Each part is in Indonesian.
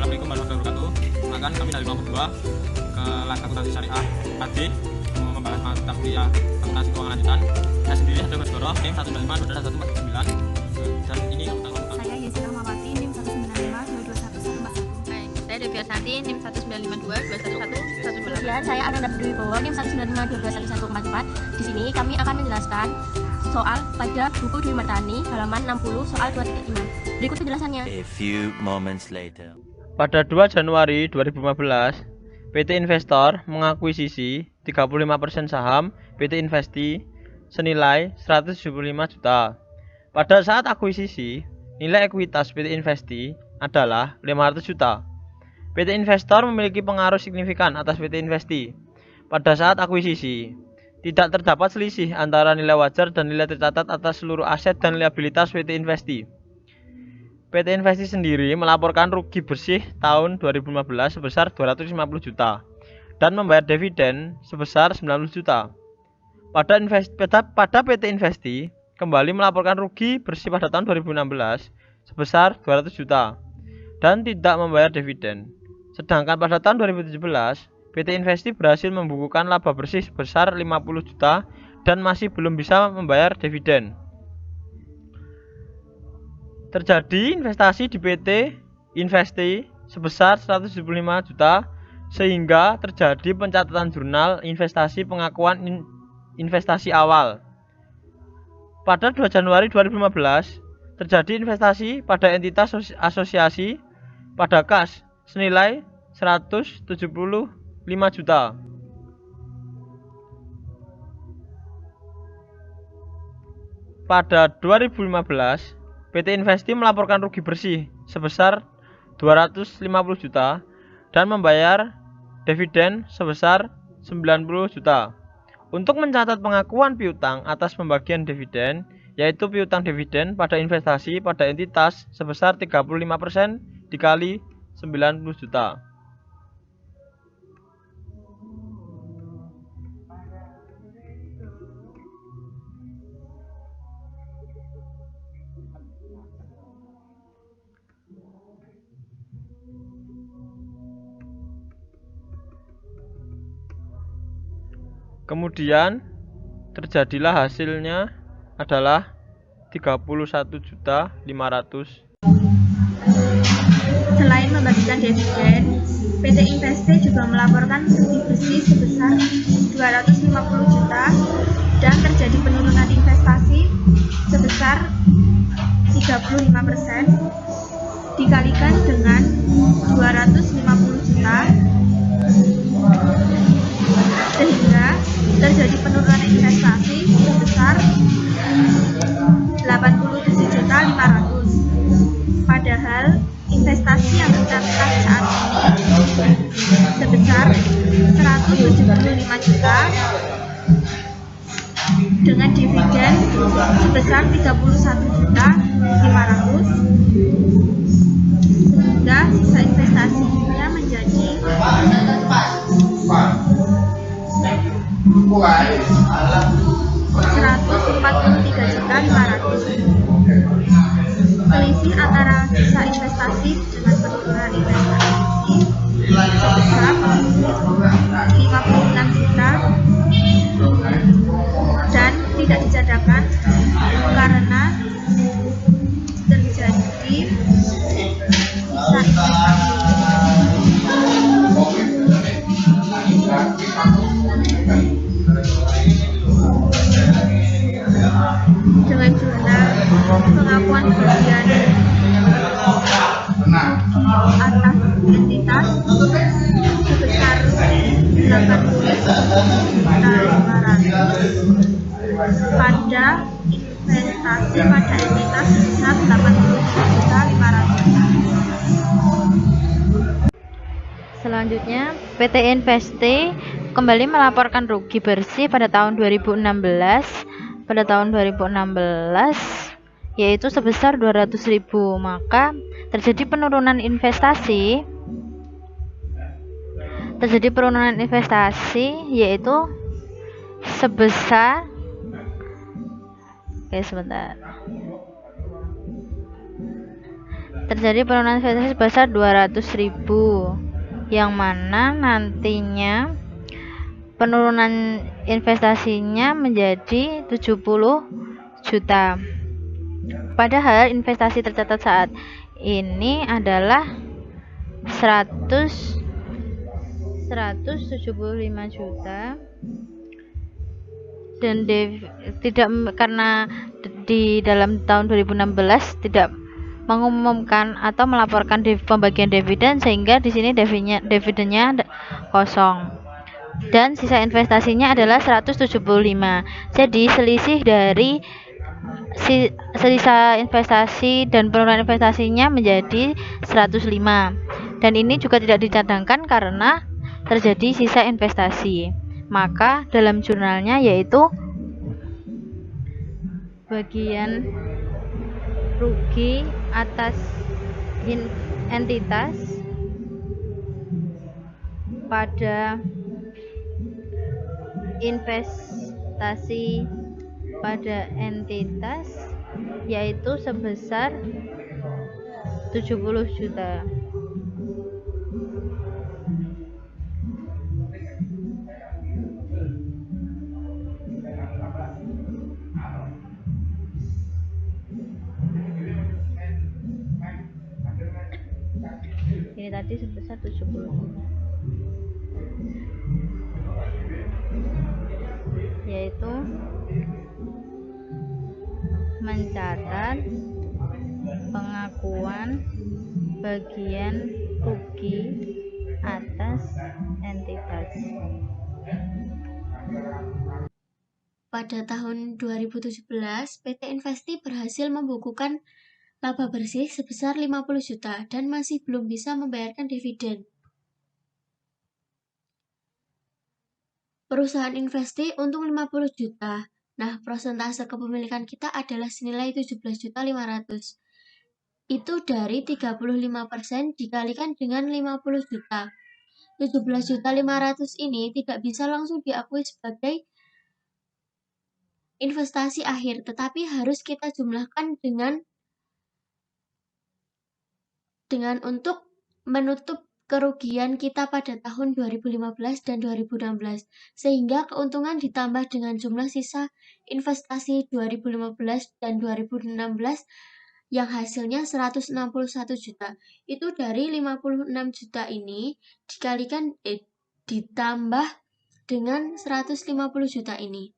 Assalamualaikum warahmatullahi wabarakatuh. Perkenalkan, kami dari kelompok 2 ke Akuntansi Syariah AD mau membahas mata kuliah akuntansi keuangan lanjutan. Saya sendiri ada Baskoro, NIM 125 dan ini saya Yesina Mawati, NIM 195 221 141. Hai, saya Devi Santi, NIM 195 211 118. Kemudian saya Ananda Dwi Bowo, NIM 195 221 144. Di sini kami akan menjelaskan soal pada buku Dwi Martani halaman 60 soal 2.5. Berikut penjelasannya. A few moments later. Pada 2 Januari 2015, PT Investor mengakuisisi 35% saham PT Investi senilai 175 juta. Pada saat akuisisi, nilai ekuitas PT Investi adalah 500 juta. PT Investor memiliki pengaruh signifikan atas PT Investi. Pada saat akuisisi, tidak terdapat selisih antara nilai wajar dan nilai tercatat atas seluruh aset dan liabilitas PT Investi. PT Investi sendiri melaporkan rugi bersih tahun 2015 sebesar 250 juta dan membayar dividen sebesar 90 juta. Pada PT Investi kembali melaporkan rugi bersih pada tahun 2016 sebesar 200 juta dan tidak membayar dividen. Sedangkan pada tahun 2017 PT Investi berhasil membukukan laba bersih sebesar 50 juta dan masih belum bisa membayar dividen. Terjadi investasi di PT Investi sebesar 175 juta sehingga terjadi pencatatan jurnal investasi pengakuan investasi awal. Pada 2 Januari 2015 terjadi investasi pada entitas asosiasi pada kas senilai 175 juta. Pada 2015 PT Investi melaporkan rugi bersih sebesar 250 juta dan membayar dividen sebesar 90 juta. Untuk mencatat pengakuan piutang atas pembagian dividen, yaitu piutang dividen pada investasi pada entitas sebesar 35% dikali 90 juta. Kemudian terjadilah hasilnya adalah 31.500.000. Selain membagikan dividen, PT Investi juga melaporkan rugi bersih sebesar 250 juta dan terjadi penurunan investasi sebesar 35% dikalikan dengan 250 juta sehingga terjadi penurunan investasi sebesar 87.500.000. Padahal investasi yang tercatat saat ini sebesar 175 juta dengan dividen sebesar 31.500.000 sehingga sisa investasinya menjadi 143.500.000. Selisih antara sisa investasi dengan penurunan investasi sebesar 56 juta dan tidak dicatatkan karena terjadi sisa investasi. Dengan jurnal pengakuan kerugian atas entitas sebesar 80.500.000 pada investasi pada entitas sebesar 80.500.000. Selanjutnya, PT Investi kembali melaporkan rugi bersih pada tahun 2016 yaitu sebesar 200.000. Maka terjadi penurunan investasi yaitu sebesar terjadi penurunan investasi sebesar 200.000, yang mana nantinya penurunan investasinya menjadi 70 juta. Padahal investasi tercatat saat ini adalah 175 juta, dan tidak, karena di dalam tahun 2016 tidak mengumumkan atau melaporkan pembagian dividen, sehingga di sini dividennya kosong dan sisa investasinya adalah 175. Jadi selisih dari sisa investasi dan penurunan investasinya menjadi 105, dan ini juga tidak dicadangkan karena terjadi sisa investasi. Maka dalam jurnalnya yaitu bagian rugi atas entitas pada investasi pada entitas yaitu sebesar 70 juta. Ini tadi sebesar 70, yaitu mencatat pengakuan bagian rugi atas entitas. Pada tahun 2017, PT Investi berhasil membukukan laba bersih sebesar 50 juta dan masih belum bisa membayarkan dividen. Perusahaan Investi untung 50 juta. Nah, persentase kepemilikan kita adalah senilai 17.500.000. Itu dari 35% dikalikan dengan 50 juta. 17.500.000 ini tidak bisa langsung diakui sebagai investasi akhir, tetapi harus kita jumlahkan dengan untuk menutup kerugian kita pada tahun 2015 dan 2016, sehingga keuntungan ditambah dengan jumlah sisa investasi 2015 dan 2016 yang hasilnya 161 juta. Itu dari 56 juta ini dikalikan ditambah dengan 150 juta ini.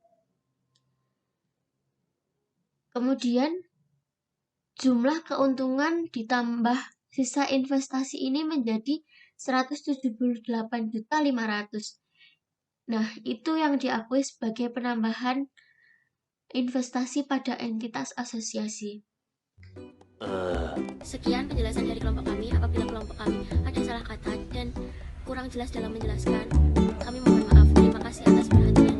Kemudian jumlah keuntungan ditambah sisa investasi ini menjadi 178.500.000. Nah, itu yang diakui sebagai penambahan investasi pada entitas asosiasi. Sekian penjelasan dari kelompok kami. Apabila kelompok kami ada salah kata dan kurang jelas dalam menjelaskan, kami mohon maaf. Terima kasih atas perhatian.